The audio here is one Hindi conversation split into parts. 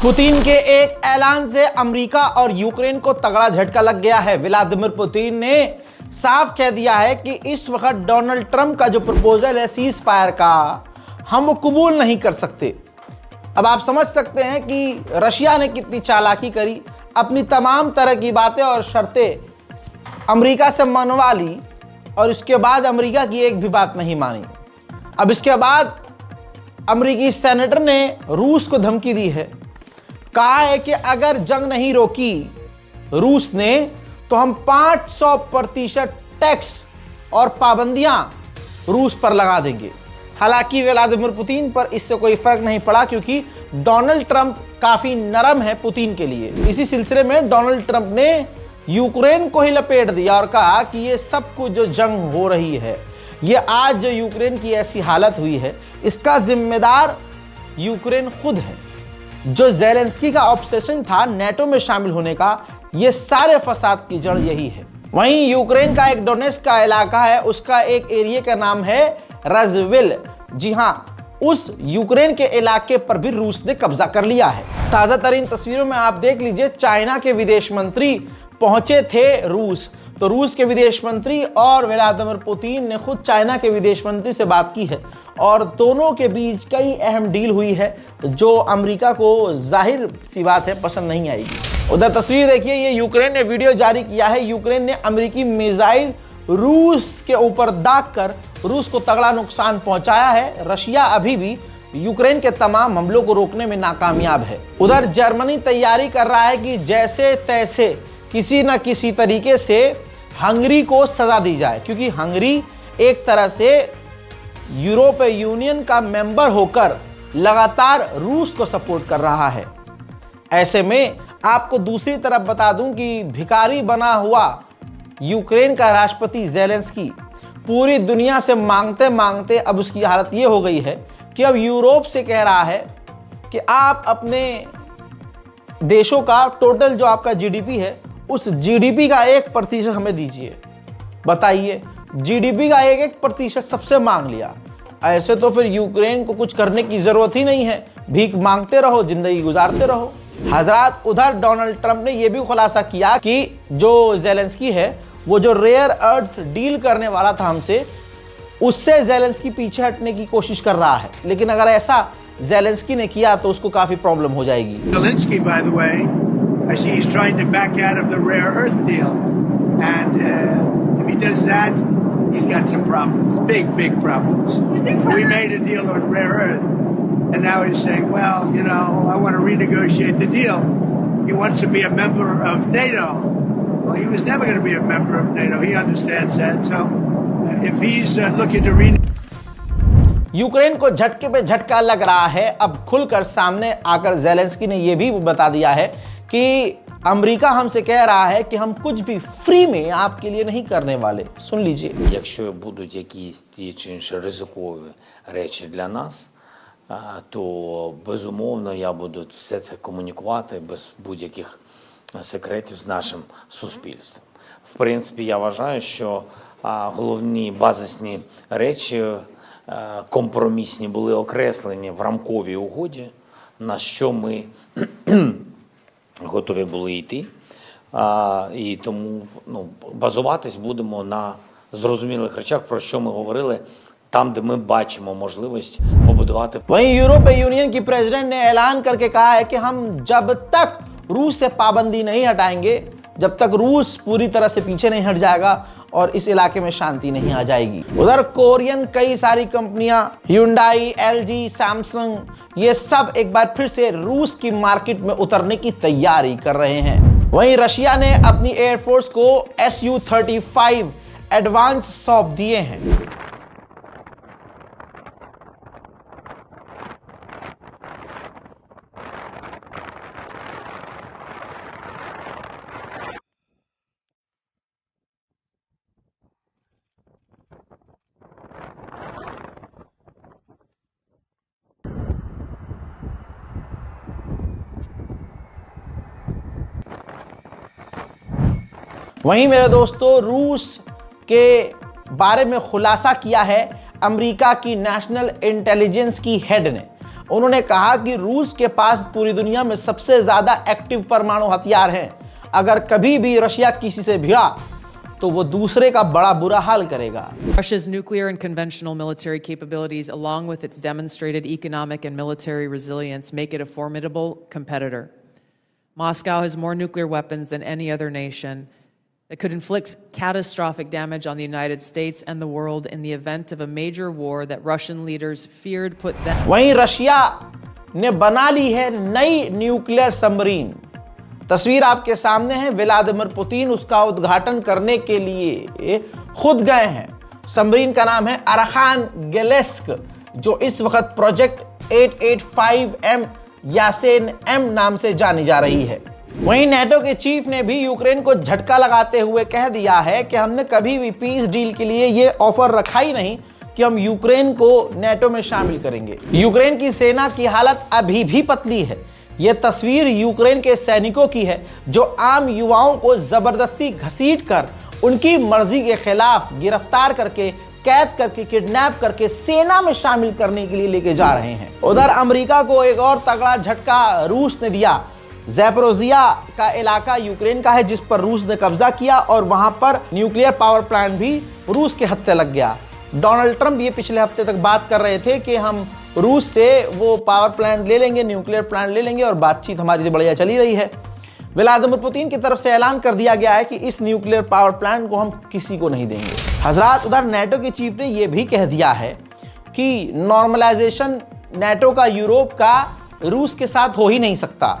पुतिन के एक ऐलान से अमेरिका और यूक्रेन को तगड़ा झटका लग गया है। व्लादिमीर पुतिन ने साफ कह दिया है कि इस वक्त डोनाल्ड ट्रंप का जो प्रपोजल है सीज फायर का, हम वो कबूल नहीं कर सकते। अब आप समझ सकते हैं कि रशिया ने कितनी चालाकी करी, अपनी तमाम तरह की बातें और शर्तें अमेरिका से मनवा ली और इसके बाद अमेरिका की एक भी बात नहीं मानी। अब इसके बाद अमेरिकी सेनेटर ने रूस को धमकी दी है, कहा है कि अगर जंग नहीं रोकी रूस ने तो हम 500% टैक्स और पाबंदियां रूस पर लगा देंगे। हालांकि व्लादिमीर पुतिन पर इससे कोई फर्क नहीं पड़ा क्योंकि डोनाल्ड ट्रंप काफी नरम है पुतिन के लिए। इसी सिलसिले में डोनाल्ड ट्रंप ने यूक्रेन को ही लपेट दिया और कहा कि ये सब कुछ जो जंग हो रही है, ये आज जो यूक्रेन की ऐसी हालत हुई है, इसका जिम्मेदार यूक्रेन खुद है। जो ज़ेलेंस्की का ऑब्सेशन था नेटो में शामिल होने का, ये सारे फसाद की जड़ यही है। वहीं यूक्रेन का एक डोनेट्स्क का इलाका है, उसका एक एरिया का नाम है रज़विल। जी हां, उस यूक्रेन के इलाके पर भी रूस ने कब्जा कर लिया है। ताजा तरीन तस्वीरों में आप देख लीजिए, चाइना के विदेश मंत्री पहुंचे थे रूस। तो रूस के विदेश मंत्री और व्लादिमीर पुतिन ने खुद चाइना के विदेश मंत्री से बात की है और दोनों के बीच कई अहम डील हुई है जो अमेरिका को जाहिर सी बात है पसंद नहीं आएगी। उधर तस्वीर देखिए, ये यूक्रेन ने वीडियो जारी किया है। यूक्रेन ने अमेरिकी मिसाइल रूस के ऊपर दागकर रूस को तगड़ा नुकसान पहुंचाया है। रशिया अभी भी यूक्रेन के तमाम हमलों को रोकने में नाकामयाब है। उधर जर्मनी तैयारी कर रहा है कि जैसे तैसे किसी न किसी तरीके से हंगरी को सजा दी जाए, क्योंकि हंगरी एक तरह से यूरोपीय यूनियन का मेंबर होकर लगातार रूस को सपोर्ट कर रहा है। ऐसे में आपको दूसरी तरफ बता दूं कि भिखारी बना हुआ यूक्रेन का राष्ट्रपति ज़ेलेंस्की पूरी दुनिया से मांगते मांगते अब उसकी हालत ये हो गई है कि अब यूरोप से कह रहा है कि आप अपने देशों का टोटल जो आपका जीडीपी है, उस जीडीपी का 1% हमें दीजिए। बताइए, जीडीपी का 1% सबसे मांग लिया। ऐसे तो फिर यूक्रेन को कुछ करने की जरूरत ही नहीं है, भीख मांगते रहो, जिंदगी गुजारते रहो। हजरात, उधर डोनाल्ड ट्रंप ने यह भी खुलासा किया कि जो ज़ेलेंस्की है वो जो रेयर अर्थ डील करने वाला था हमसे, उससे ज़ेलेंस्की पीछे हटने की कोशिश कर रहा है। लेकिन अगर ऐसा ज़ेलेंस्की ने किया तो उसको काफी प्रॉब्लम हो जाएगी। Zelensky, by the way, I see he's trying to back out of the rare earth deal, and if he does that, he's got some problems, big problems. We made a deal on rare earth, and now he's saying, well, you know, I want to renegotiate the deal. He wants to be a member of NATO. Well, he was never going to be a member of NATO. He understands that. So, if he's looking to Ukraine को झटके पे झटका लग रहा है। अब खुलकर सामने आकर ज़ेलेंस्की ने यह भी बता दिया है कि अमेरिका हमसे कह रहा है कि हम कुछ भी फ्री में आपके लिए नहीं करने वाले। सुन लीजिए। Якщо будуть якісь ті чи інші ризикові речі для нас, то безумовно я буду все це комунікувати без будь-яких секретів з нашим суспільством. В принципі, я вважаю, що головні базисні речі компромісні були окреслені в рамковій угоді, на що ми готові були йти. І тому базуватись будемо на зрозумілих речах, про що ми говорили, там, де ми бачимо можливість побудувати. वहीं यूरोपीय यूनियन की प्रेसिडेंट ने ऐलान करके कहा है कि हम जब तक रूस से पाबंदी नहीं हटाएंगे, जब तक रूस पूरी तरह से पीछे नहीं हट जाएगा और इस इलाके में शांति नहीं आ जाएगी। उधर कोरियन कई सारी कंपनियां, Hyundai, LG, Samsung, ये सब एक बार फिर से रूस की मार्केट में उतरने की तैयारी कर रहे हैं। वहीं रशिया ने अपनी एयरफोर्स को Su-35 एडवांस सौंप दिए हैं। वहीं मेरे दोस्तों, रूस के बारे में खुलासा किया है अमेरिका की नेशनल इंटेलिजेंस की हेड ने। उन्होंने कहा कि रूस के पास पूरी दुनिया में सबसे ज्यादा एक्टिव परमाणु हथियार हैं। अगर कभी भी रशिया किसी से भिड़ा तो वो दूसरे का बड़ा बुरा हाल करेगा। Russia's nuclear and conventional military capabilities, along with its demonstrated economic and military resilience, make it a formidable competitor. Moscow has more nuclear weapons than any other nation that could inflict catastrophic damage on the United States and the world in the event of a major war that Russian leaders feared put them. वहीं रशिया ने बना ली है नई न्यूक्लियर सबमरीन। तस्वीर आपके सामने है। व्लादिमीर पुतिन उसका उद्घाटन करने के लिए खुद गए हैं। सबमरीन का नाम है आर्खांगेल्स्क, जो इस वक्त प्रोजेक्ट 885M यासेन M नाम से जानी जा रही है। वहीं नेटो के चीफ ने भी यूक्रेन को झटका लगाते हुए कह दिया है कि हमने कभी भी पीस डील के लिए ये ऑफर रखा ही नहीं कि हम यूक्रेन को नेटो में शामिल करेंगे। यूक्रेन की सेना की हालत अभी भी पतली है। यह तस्वीर यूक्रेन के सैनिकों की है जो आम युवाओं को जबरदस्ती घसीटकर उनकी मर्जी के खिलाफ गिरफ्तार करके, कैद करके, किडनैप करके सेना में शामिल करने के लिए लेके जा रहे हैं। उधर अमेरिका को एक और तगड़ा झटका रूस ने दिया। ज़ैपोरिज़िया का इलाका यूक्रेन का है जिस पर रूस ने कब्जा किया और वहां पर न्यूक्लियर पावर प्लांट भी रूस के हत्थे लग गया। डोनाल्ड ट्रंप ये पिछले हफ्ते तक बात कर रहे थे कि हम रूस से वो पावर प्लांट ले लेंगे, न्यूक्लियर प्लांट ले लेंगे, और बातचीत हमारी तो बढ़िया चली रही है। व्लादिमीर पुतिन की तरफ से ऐलान कर दिया गया है कि इस न्यूक्लियर पावर प्लांट को हम किसी को नहीं देंगे। हजरात, उधर नेटो के चीफ ने यह भी कह दिया है कि नॉर्मलाइजेशन नेटो का यूरोप का रूस के साथ हो ही नहीं सकता।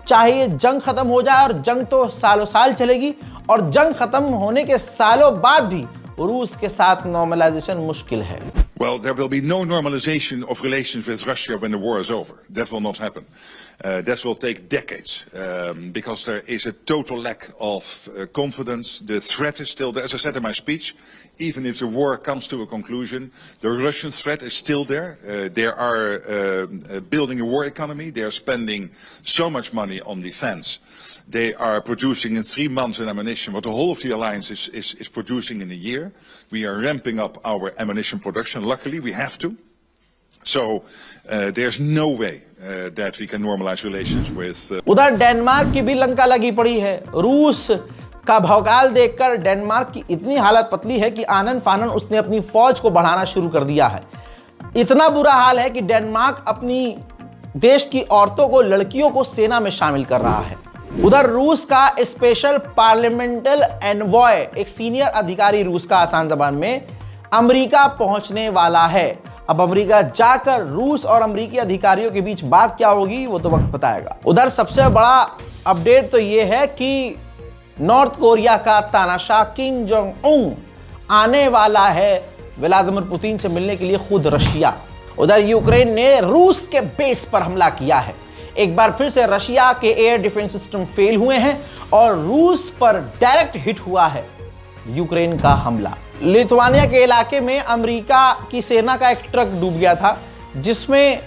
चाहे ये जंग खत्म हो जाए, और जंग तो सालों साल चलेगी, और जंग खत्म होने के सालों बाद भी रूस के साथ नॉर्मलाइजेशन मुश्किल है। Well, there will be no normalization of relations with Russia when the war is over. That will not happen. That will take decades because there is a total lack of confidence. The threat is still there. As I said in my speech, even if the war comes to a conclusion, the Russian threat is still there. They are building a war economy. They are spending so much money on defense. They are producing in 3 months an ammunition what the whole of the alliance is producing in a year. We are ramping up our ammunition production. Luckily, we have to. So there's no way that we can normalize relations with. उधर डेनमार्क की भी लंका लगी पड़ी है। रूस का भौकाल देखकर डेनमार्क की इतनी हालत पतली है कि आनन फानन उसने अपनी फौज को बढ़ाना शुरू कर दिया है। इतना बुरा हाल है कि डेनमार्क अपनी देश की औरतों को, लड़कियों को सेना में शामिल कर रहा है। उधर रूस का स्पेशल पार्लियामेंटल एनवॉय, एक सीनियर अधिकारी रूस का आसान जबान में, अमेरिका पहुंचने वाला है। अब अमेरिका जाकर रूस और अमेरिकी अधिकारियों के बीच बात क्या होगी वो तो वक्त बताएगा। उधर सबसे बड़ा अपडेट तो यह है कि नॉर्थ कोरिया का तानाशाह किम जोंग उन आने वाला है व्लादिमीर पुतिन से मिलने के लिए खुद रशिया। उधर यूक्रेन ने रूस के बेस पर हमला किया है। एक बार फिर से रशिया के एयर डिफेंस सिस्टम फेल हुए हैं और रूस पर डायरेक्ट हिट हुआ है यूक्रेन का हमला। लिथुआनिया के इलाके में अमेरिका की सेना का एक ट्रक डूब गया था जिसमें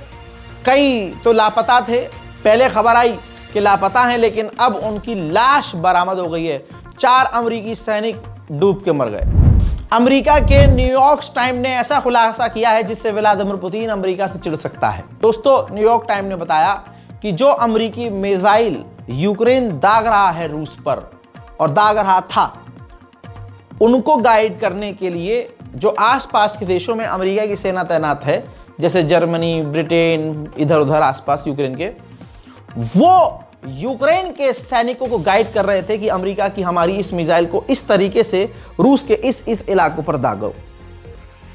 कई तो लापता थे। पहले खबर आई कि लापता हैं, लेकिन अब उनकी लाश बरामद हो गई है। 4 अमेरिकी सैनिक डूब के मर गए। अमेरिका के न्यूयॉर्क टाइम ने ऐसा खुलासा किया है जिससे व्लादिमीर पुतिन अमेरिका से चिढ़ सकता है। दोस्तों, न्यूयॉर्क टाइम ने बताया कि जो अमेरिकी मिसाइल यूक्रेन दाग रहा है रूस पर, और दाग रहा था, उनको गाइड करने के लिए जो आसपास के देशों में अमेरिका की सेना तैनात है, जैसे जर्मनी, ब्रिटेन, इधर उधर आसपास यूक्रेन के, वो यूक्रेन के सैनिकों को गाइड कर रहे थे कि अमेरिका की हमारी इस मिसाइल को इस तरीके से रूस के इस इलाकों पर दागो।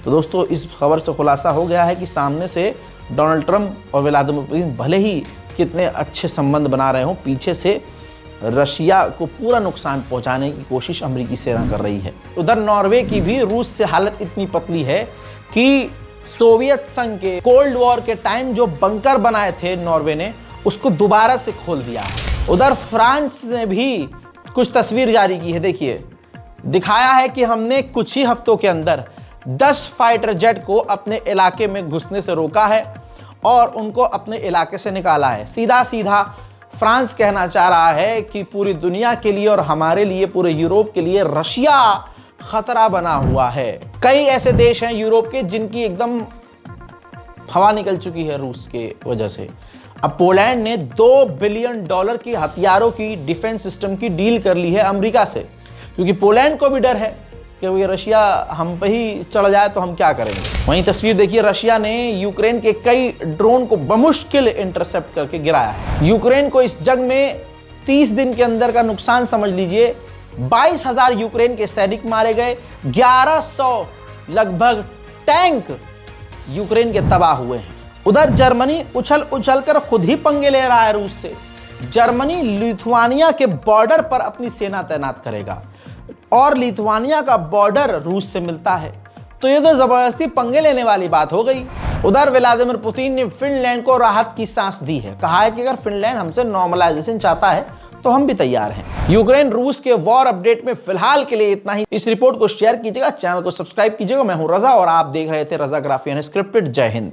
तो दोस्तों, इस खबर से खुलासा हो गया है कि सामने से डोनाल्ड ट्रंप और व्लादिमीर पुतिन भले ही कितने अच्छे संबंध बना रहे हों, पीछे से रशिया को पूरा नुकसान पहुंचाने की कोशिश अमेरिकी सेना कर रही है। उधर नॉर्वे की भी रूस से हालत इतनी पतली है कि सोवियत संघ के कोल्ड वॉर के टाइम जो बंकर बनाए थे नॉर्वे ने, उसको दोबारा से खोल दिया है। उधर फ्रांस ने भी कुछ तस्वीर जारी की है। देखिए, दिखाया है कि हमने कुछ ही हफ्तों के अंदर 10 फाइटर जेट को अपने इलाके में घुसने से रोका है और उनको अपने इलाके से निकाला है। सीधा सीधा फ्रांस कहना चाह रहा है कि पूरी दुनिया के लिए और हमारे लिए, पूरे यूरोप के लिए रशिया खतरा बना हुआ है। कई ऐसे देश हैं यूरोप के जिनकी एकदम हवा निकल चुकी है रूस के वजह से। अब पोलैंड ने $2 बिलियन की हथियारों की डिफेंस सिस्टम की डील कर ली है अमेरिका से, क्योंकि पोलैंड को भी डर है कि ये रशिया हम पे ही चढ़ जाए तो हम क्या करेंगे। वहीं तस्वीर देखिए, रशिया ने यूक्रेन के कई ड्रोन को बमुश्किल इंटरसेप्ट करके गिराया है। यूक्रेन को इस जंग में 30 दिन के अंदर का नुकसान समझ लीजिए 22,000 यूक्रेन के सैनिक मारे गए, 1100 लगभग टैंक यूक्रेन के तबाह हुए हैं। उधर जर्मनी उछल उछल कर खुद ही पंगे ले रहा है रूस से। जर्मनी लिथुआनिया के बॉर्डर पर अपनी सेना तैनात करेगा और लिथुआनिया का बॉर्डर रूस से मिलता है, तो ये तो जबरदस्ती पंगे लेने वाली बात हो गई। उधर व्लादिमीर पुतिन ने फिनलैंड को राहत की सांस दी है, कहा है कि अगर फिनलैंड हमसे नॉर्मलाइजेशन चाहता है तो हम भी तैयार हैं। यूक्रेन रूस के वॉर अपडेट में फिलहाल के लिए इतना ही। इस रिपोर्ट को शेयर कीजिएगा, चैनल को सब्सक्राइब कीजिएगा। मैं हूं रजा और आप देख रहे थे रजाग्राफी अनस्क्रिप्टेड। जय हिंद।